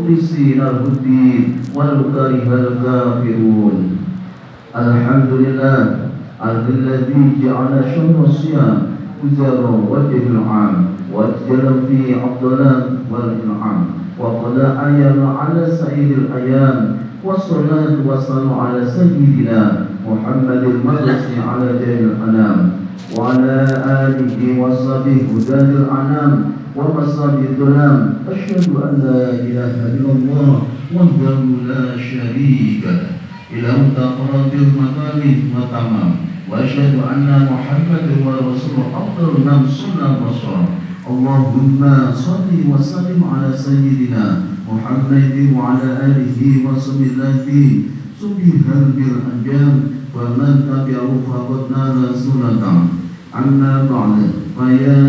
مخلصين له الدين ولو كره الكافرون. الحمد لله الذي جعل شهر الصيام أزر وجه العام وأجل فيه الظلام والإنعام وقد أعين على سائر الأيام والصلاة والسلام على سيدنا محمد المبعوث على جميع الأنام وعلى آله وصحبه هداة الأنام ومصاب الظلام. أشهد أن لا إله إلا الله وحده لا شريك له إله تفرد المكارم وتمام وأشهد أن محمدا ورسوله أفضل من صلى وصام. اللهم صل وسلم على سيدنا محمد وعلى آله وصحبه الذين سبحان بالأنجام ومن تبعه فقد نال سنة. أما بعد فيا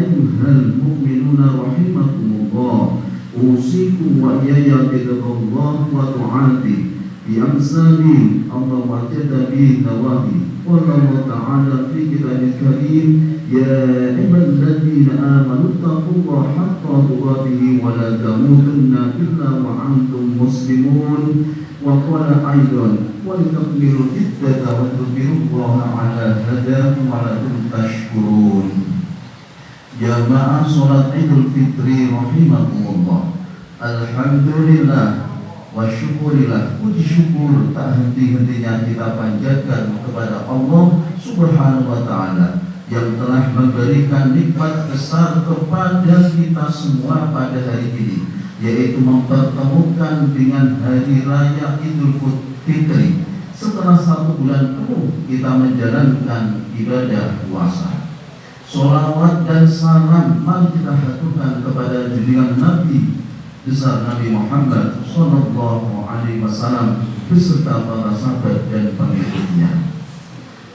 أيها المؤمنون رحمكم الله أوصيكم وإياي بتقوى الله وطاعته بأمثال الله وجد به نواهي. قال الله تعالى في كتابه الكريم يا أيها الذين آمنوا اتقوا الله حق تقاته ولا تموتن إلا وأنتم مسلمون. وقال أيضا ولتكملوا العدة وتكبروا الله على هداكم ولكم تشكرون. Jamaah sholat Idul Fitri rahimakumullah. Alhamdulillah wa syukurillah, puji syukur tak henti-hentinya kita panjatkan kepada Allah Subhanahu wa ta'ala yang telah memberikan nikmat besar kepada kita semua pada hari ini, yaitu mempertemukan dengan hari raya Idul Fitri setelah 1 bulan penuh kita menjalankan ibadah puasa. Sholawat dan salam mari kita haturkan kepada junjungan Nabi besar Nabi Muhammad Sallallahu Alaihi Wasallam beserta para sahabat dan pengikutnya.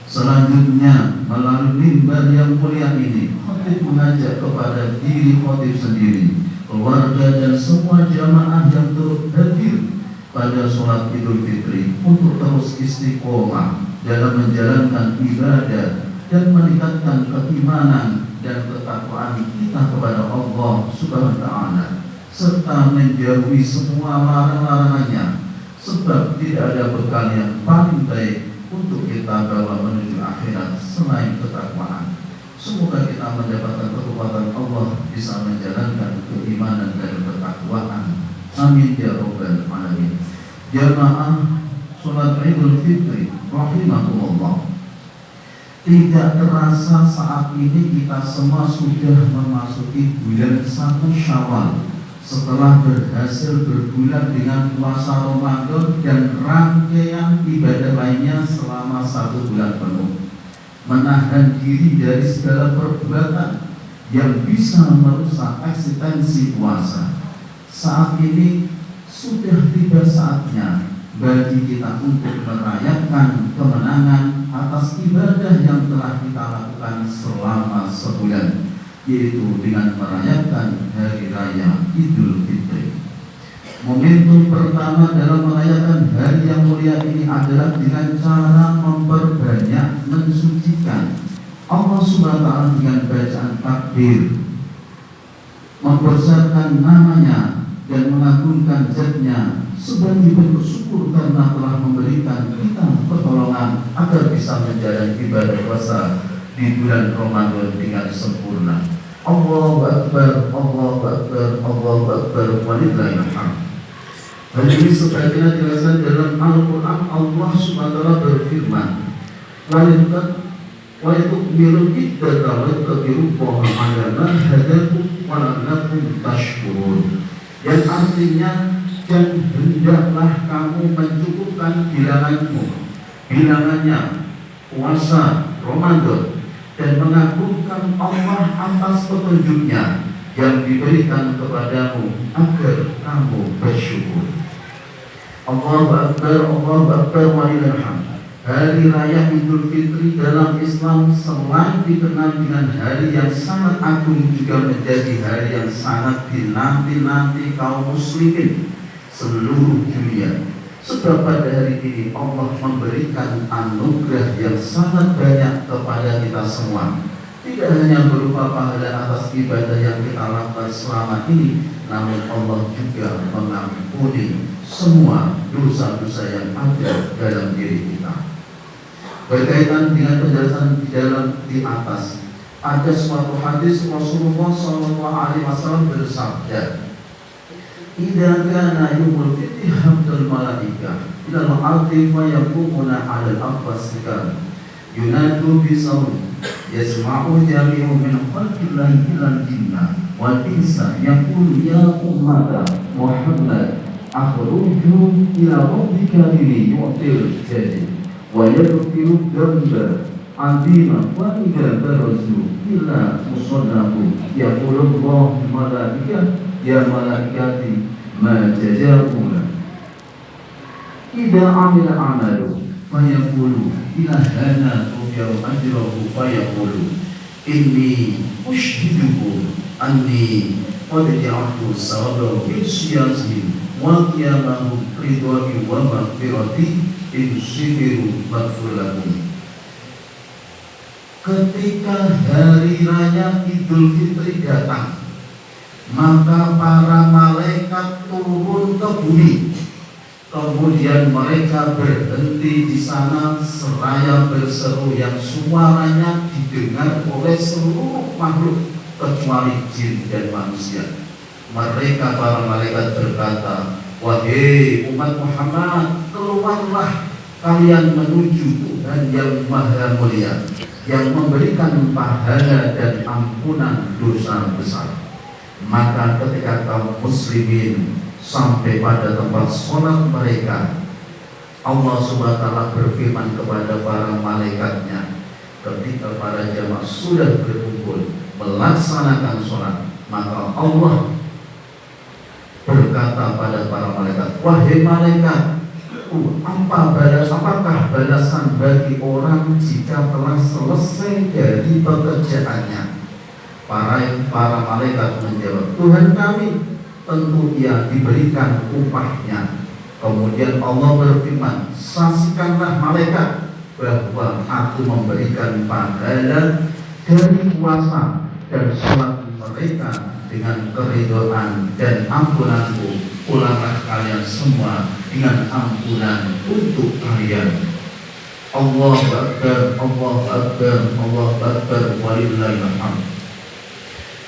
Selanjutnya melalui mimbar yang mulia ini, khatib mengajak kepada diri khatib sendiri, keluarga dan semua jamaah yang turut hadir pada sholat Idul Fitri untuk terus istiqomah dalam menjalankan ibadah dan meningkatkan keimanan dan ketakwaan kita kepada Allah Subhanahu wa ta'ala serta menjauhi semua larang-larangannya, sebab tidak ada bekal yang paling baik untuk kita bawa menuju akhirat selain ketakwaan. Semoga kita mendapatkan kekuatan Allah bisa menjalankan keimanan dan ketakwaan. Amin ya rabbal alamin. Jamaah sholat Idul Fitri rahimakumullah. Tidak terasa saat ini kita semua sudah memasuki bulan 1 Syawal setelah berhasil berbulan dengan puasa Ramadan dan rangkaian ibadah lainnya selama 1 bulan penuh, menahan diri dari segala perbuatan yang bisa merusak eksistensi puasa. Saat ini sudah tiba saatnya bagi kita untuk merayakan kemenangan atas ibadah yang telah kita lakukan selama sebulan, yaitu dengan merayakan Hari Raya Idul Fitri. Momentum pertama dalam merayakan hari yang mulia ini adalah dengan cara memperbanyak mensucikan Allah Subhanahu wa ta'ala dengan bacaan takbir, membesarkan namanya dan mengagungkan zatnya sebagai bentuk syukur karena telah memberikan kita pertolongan agar bisa menjalani ibadah puasa di bulan Ramadan dengan sempurna. Allahu Akbar, Allahu Akbar, Allahu Akbar, walillahil hamd. Hal ini sebagaimana dijelaskan dalam Al-Quran. Allah Subhanahu wa ta'ala berfirman, wa yatukmilu iddata wa yatukirullaha ala ma hadakum wa la'allakum tashkurun, yang artinya dan hendaklah kamu mencukupkan bilangannya puasa Ramadan dan mengagungkan Allah atas petunjuknya yang diberikan kepadamu agar kamu bersyukur. Allahu Akbar, Allahu Akbar, walillahil hamd. Hari Raya Idul Fitri dalam Islam selain dikenal dengan hari yang sangat agung, juga menjadi hari yang sangat dinanti-nanti kaum muslimin seluruh dunia. Sebab pada hari ini Allah memberikan anugerah yang sangat banyak kepada kita semua. Tidak hanya berupa pahala atas ibadah yang kita lakukan selama ini, namun Allah juga mengampuni semua dosa-dosa yang ada dalam diri kita. Berkaitan dengan penjelasan di atas, ada suatu hadis Rasulullah SAW bersabda, "Idza kana yawmul fitri hamdul malaika ila al-ardi fa yaqumuna 'ala al-aqwasikan yunadu bisawm yasma'u jami'u min khalqillahi illa jinna wal insa yaqulu ya ummata Muhammad akhruju ila rabbika li yu'til jadi wa yaghfiru dhanba adima wa idza barazu illa musallahu yaqulu Allah malaikah ya malaikati ma jazaa'una idza amila amalu fayaqulu ilahana tubiru ajrahu fayaqulu inni ushhidukum anni qad ja'altu sawabahu min siyasihim wa qiyamahum ridwani wa maghfirati in sibiru maghfir lakum. Ketika hari raya Idul Fitri datang, maka para malaikat turun ke bumi. Kemudian mereka berhenti di sana seraya berseru yang suaranya didengar oleh seluruh makhluk kecuali jin dan manusia. Mereka para malaikat berkata, "Wahai umat Muhammad, keluarlah kalian menuju Tuhan yang Maha Mulia, yang memberikan pahala dan ampunan dosa besar." Maka ketika kaum muslimin sampai pada tempat sholat mereka, Allah SWT berfirman kepada para malaikatnya, ketika para jamaah sudah berkumpul melaksanakan sholat, maka Allah berkata pada para malaikat, "Wahai malaikat, apakah balasan bagi orang jika telah selesai dari pekerjaannya?" Para malaikat menjawab, "Tuhan kami, tentu ia diberikan upahnya." Kemudian Allah berfirman, "Saksikanlah malaikat bahwa aku memberikan pahala dari puasa dan sholat mereka dengan keridhaan dan ampunanku. Pulanglah kalian semua dengan ampunan untuk kalian." Allah Akbar, Allah Akbar, Allah Akbar, walillahil hamd.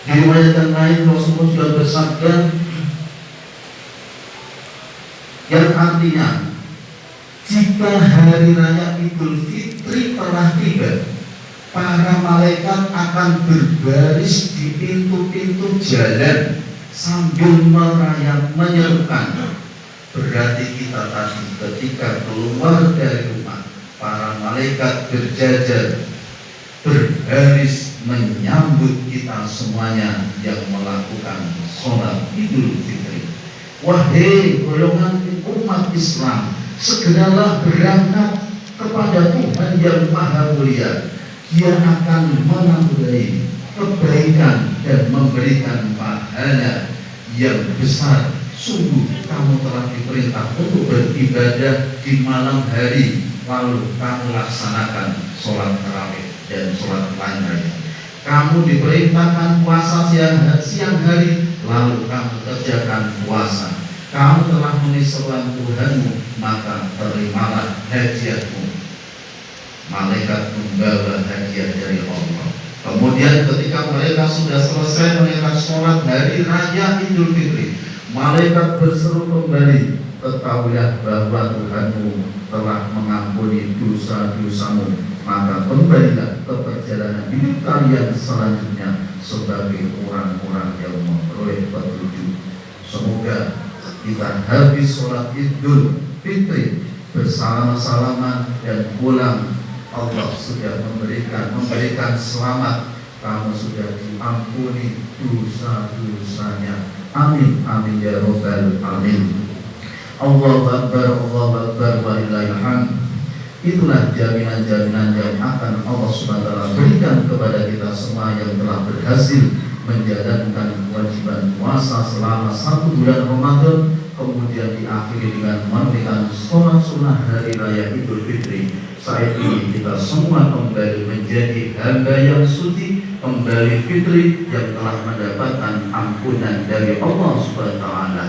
Diriwayatkan lain Rasulullah juga bersabda yang artinya, jika hari raya Idul Fitri telah tiba, para malaikat akan berbaris di pintu-pintu jalan sambil merayap menyerukan. Berarti kita tadi ketika keluar dari rumah, para malaikat berjajar berbaris menyambut kita semuanya yang melakukan sholat Idul Fitri. Wahai golongan umat Islam, segeralah berangkat kepada Tuhan yang Maha Mulia. Dia akan menambahi kebaikan dan memberikan pahala yang besar. Sungguh kamu telah diperintah untuk beribadah di malam hari, lalu kamu laksanakan sholat tarawih dan sholat lain-lain. Kamu diperintahkan puasa siang hari, lalu kamu kerjakan puasa. Kamu telah menyerukan Tuhanmu, maka terimalah hadiahmu. Malaikat membawa hadiah dari Allah. Kemudian ketika mereka sudah selesai menunaikan sholat hari raya Idul Fitri, malaikat berseru kembali, "Ketahuilah bahwa Tuhanmu telah mengampuni dosa-dosamu, maka kembalilah ke perjalanan hidup kalian selanjutnya sebagai orang-orang yang memperoleh petunjuk." Semoga kita habis sholat Idul Fitri bersalaman-salaman dan pulang, Allah sudah memberikan selamat, kamu sudah diampuni dosa-dosanya. Amin amin ya rabbal alamin. Allahu Akbar, Allahu Akbar, walillahil hamd. Itulah jaminan-jaminan yang akan Allah SWT berikan kepada kita semua yang telah berhasil menjalankan kewajiban puasa selama 1 bulan Ramadan, kemudian diakhiri dengan menunaikan sholat sunnah hari raya Idul Fitri. Saat ini kita semua kembali menjadi hamba yang suci, kembali fitri yang telah mendapatkan ampunan dari Allah Subhanahu wa taala.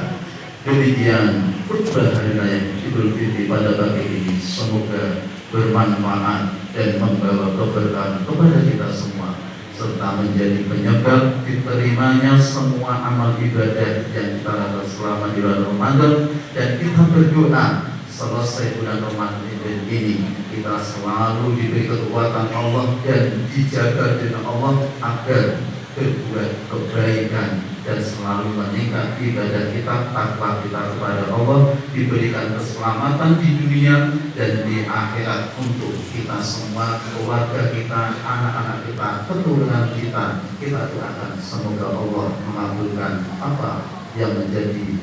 Demikian khutbah hari raya Idul Fitri pada pagi ini semoga bermanfaat dan membawa keberkahan kepada kita semua, serta menjadi penyebab diterimanya semua amal ibadah yang kita lakukan selama di bulan Ramadan. Dan kita berdoa selesai bulan Ramadan ini kita selalu diberi kekuatan Allah dan dijaga dengan Allah agar berbuat kebaikan dan selalu meningkat ibadah kita, takwa kita kepada Allah, diberikan keselamatan di dunia dan di akhirat untuk kita semua, keluarga kita, anak-anak kita, keturunan kita. Kita doakan semoga Allah mengabulkan apa yang menjadi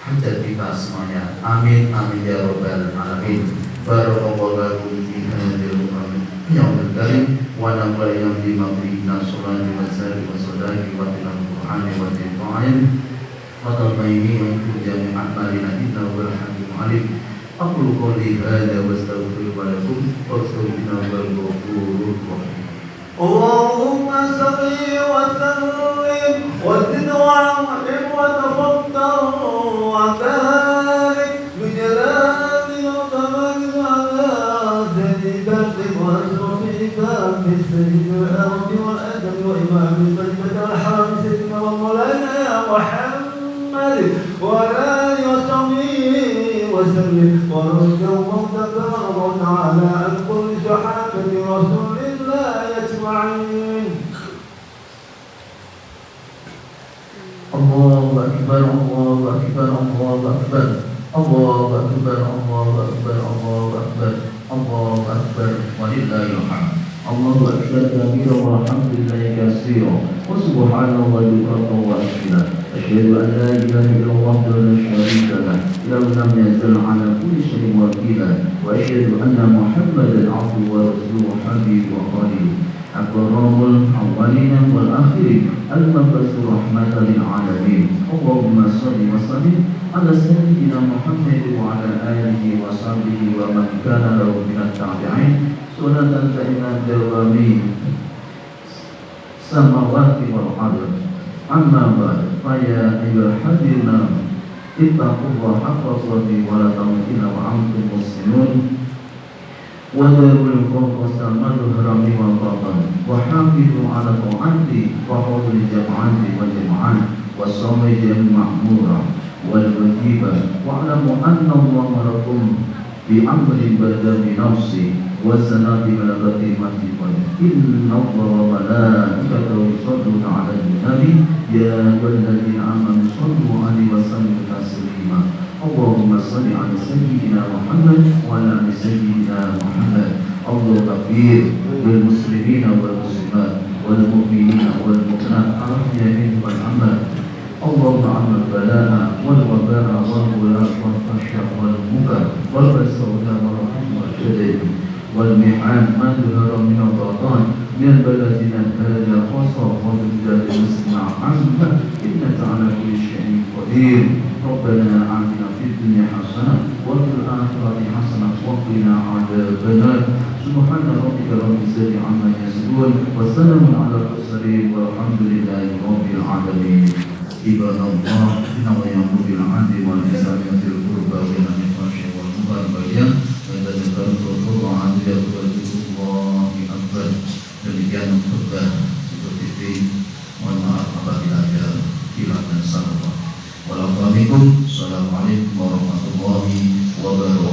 hajat kita semuanya. Amin amin ya rabbal alamin. Barakallahu lakum fi hadhil yaumil karim wa nafa'ana bima fihi nasrani wa sari wa sadaqi wa tilal-Qur'ani wa tilal-Qur'an wa tabayini wa jami' a'malina innahu huwal hakimul alim. Aqulu qawli hadza wa astaghfiruka lakum wa astaghfiruka ghafurur rahim. Allahumma salli wa sallim wa zid wa'rim wa tafaddal wa barik bi jalali wa tabarrik ala sayyidil وأشرف سيد الأرض والأدب وإمام الطيبة الحرم سيدنا ومولانا محمد وعلى آله وصحبه وسلم ورضي الله تبارك وتعالى عن كل صحابة رسول الله أجمعين. الله أكبر الله أكبر الله أكبر الله أكبر الله أكبر الله أكبر الله أكبر ولله الحمد. الله أكبر كبيرا والحمد لله كثيرا وسبحان الله بكرة وأصيلا. أشهد أن لا إله إلا الله وحده لا شريك له له لم يزل على كل شيء وكيلا. وأشهد أن محمدا عبده ورسوله حبيبه وخليله أكرم الأولين والآخرين المبعوث رحمة للعالمين. اللهم صل وسلم على سيدنا محمد وعلى آله وصحبه ومن كان له من التابعين سنة فإن دوامين السماوات والأرض. أما بعد فيا أيها الحاضرون اتقوا الله حق تقاته ولا تموتن وأنتم مسلمون وذروا الخوف واستعملوا الهرم والبطن وحافظوا على طاعته وحفظوا الجماعات والجماعات والصوم المأمورة والواجبة واعلموا أن الله أمركم بأمر بدأ بنفسه وسنة بملكة مسجد إن الله وملائكته يصلون على النبي يا أيها الذين آمنوا صلوا عليه وسلموا تسليما. اللهم صل على سيدنا محمد وعلى آل سيدنا محمد. الله كبير للمسلمين والمسلمات والمؤمنين والمؤمنات الأحياء منهم والأموات. اللهم عم البلاء والوباء والغلاء والفحشاء والمنكر والبأساء والرحم والشدائد والمحن ما ظهر من الباطن من بلدنا هذا خاصة ومن بلاد المسلمين عامة إنك على كل شيء قدير. ربنا آتنا في الدنيا حسنة وفي الآخرة حسنة وقنا عذاب النار. سبحان ربك رب العزة عما يصفون وسلام على المرسلين والحمد لله رب العالمين. عباد الله إن الله يأمر بالعدل والإحسان وذي القربى وينهى عن الفحشاء والمنكر والبغي ويعظكم لعلكم تذكرون. Demikian khutbah Idul Fitri. Mohon maaf apabila ada khilaf dan salah. Wassalamualaikum warahmatullahi wabarakatuh.